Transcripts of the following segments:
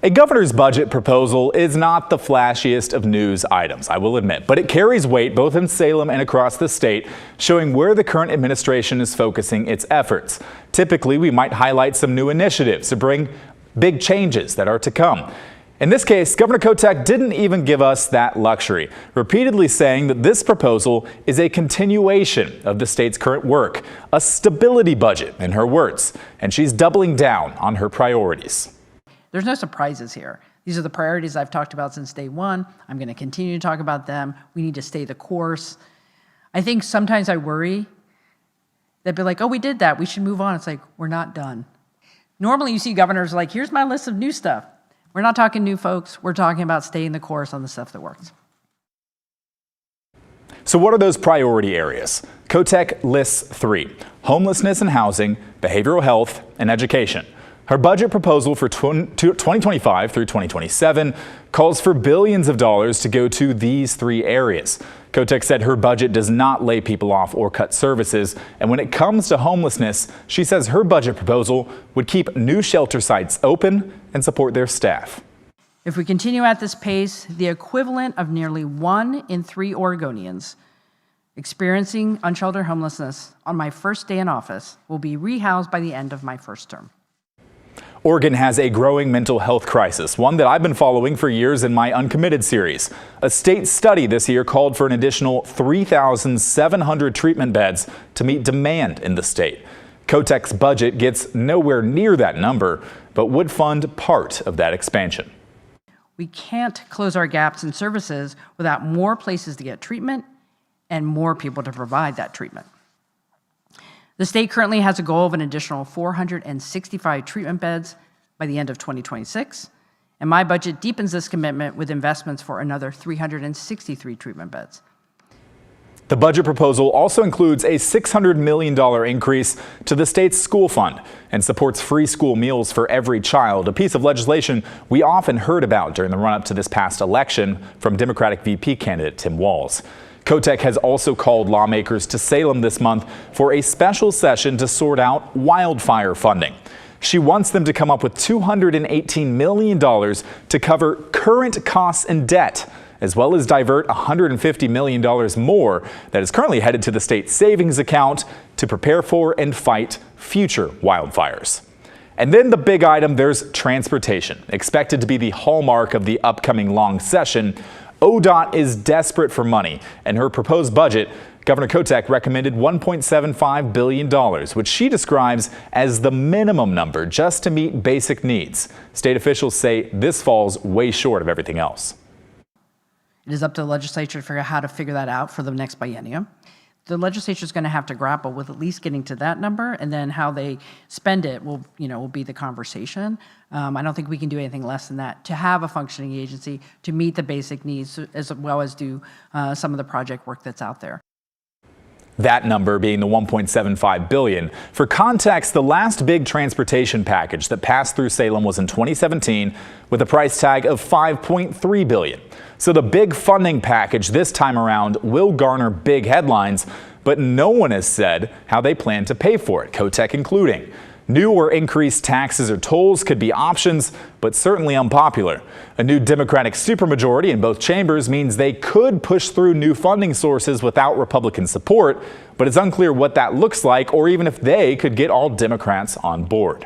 A governor's budget proposal is not the flashiest of news items, I will admit, but it carries weight both in Salem and across the state, showing where the current administration is focusing its efforts. Typically, we might highlight some new initiatives to bring big changes that are to come. In this case, Governor Kotek didn't even give us that luxury, repeatedly saying that this proposal is a continuation of the state's current work, a stability budget, in her words, and she's doubling down on her priorities. There's no surprises here. These are the priorities I've talked about since day one. I'm going to continue to talk about them. We need to stay the course. I think sometimes I worry. They'd be like, oh, we did that. We should move on. It's like, we're not done. Normally you see governors like, here's my list of new stuff. We're not talking new folks. We're talking about staying the course on the stuff that works. So what are those priority areas? Kotek lists 3: homelessness and housing, behavioral health, and education. Her budget proposal for 2025 through 2027 calls for billions of dollars to go to these 3 areas. Kotek said her budget does not lay people off or cut services, and when it comes to homelessness, she says her budget proposal would keep new shelter sites open and support their staff. If we continue at this pace, the equivalent of nearly 1 in 3 Oregonians experiencing unsheltered homelessness on my first day in office will be rehoused by the end of my first term. Oregon has a growing mental health crisis, one that I've been following for years in my Uncommitted series. A state study this year called for an additional 3,700 treatment beds to meet demand in the state. Kotek's budget gets nowhere near that number, but would fund part of that expansion. We can't close our gaps in services without more places to get treatment and more people to provide that treatment. The state currently has a goal of an additional 465 treatment beds by the end of 2026, and my budget deepens this commitment with investments for another 363 treatment beds. The budget proposal also includes a $600 million increase to the state's school fund and supports free school meals for every child, a piece of legislation we often heard about during the run-up to this past election from Democratic VP candidate Tim Walz. Kotek has also called lawmakers to Salem this month for a special session to sort out wildfire funding. She wants them to come up with $218 million to cover current costs and debt, as well as divert $150 million more that is currently headed to the state savings account to prepare for and fight future wildfires. And then the big item, there's transportation, expected to be the hallmark of the upcoming long session. ODOT is desperate for money, and her proposed budget, Governor Kotek recommended $1.75 billion, which she describes as the minimum number just to meet basic needs. State officials say this falls way short of everything else. It is up to the legislature to figure out how to figure that out for the next biennium. The legislature is going to have to grapple with at least getting to that number, and then how they spend it will be the conversation. I don't think we can do anything less than that to have a functioning agency to meet the basic needs as well as do some of the project work that's out there. That number being the $1.75 billion. For context, the last big transportation package that passed through Salem was in 2017 with a price tag of $5.3 billion. So the big funding package this time around will garner big headlines, but no one has said how they plan to pay for it, Kotek including. New or increased taxes or tolls could be options, but certainly unpopular. A new Democratic supermajority in both chambers means they could push through new funding sources without Republican support, but it's unclear what that looks like or even if they could get all Democrats on board.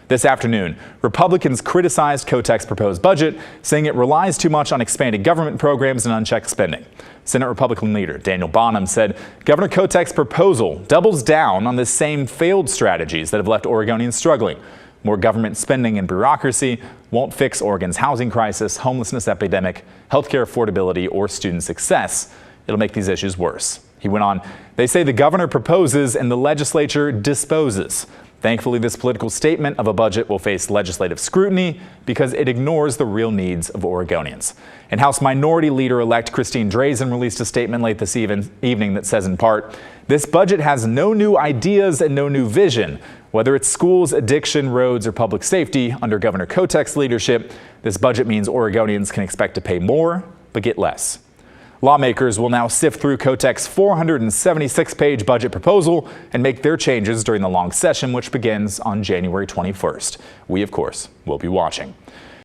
This afternoon, Republicans criticized Kotek's proposed budget, saying it relies too much on expanded government programs and unchecked spending. Senate Republican leader Daniel Bonham said Governor Kotek's proposal doubles down on the same failed strategies that have left Oregonians struggling. More government spending and bureaucracy won't fix Oregon's housing crisis, homelessness epidemic, healthcare affordability, or student success. It'll make these issues worse. He went on, they say the governor proposes and the legislature disposes. Thankfully, this political statement of a budget will face legislative scrutiny because it ignores the real needs of Oregonians. And House Minority Leader-elect Christine Drazen released a statement late this evening that says in part, this budget has no new ideas and no new vision. Whether it's schools, addiction, roads, or public safety, under Governor Kotek's leadership, this budget means Oregonians can expect to pay more, but get less. Lawmakers will now sift through Kotek's 476-page budget proposal and make their changes during the long session, which begins on January 21st. We, of course, will be watching.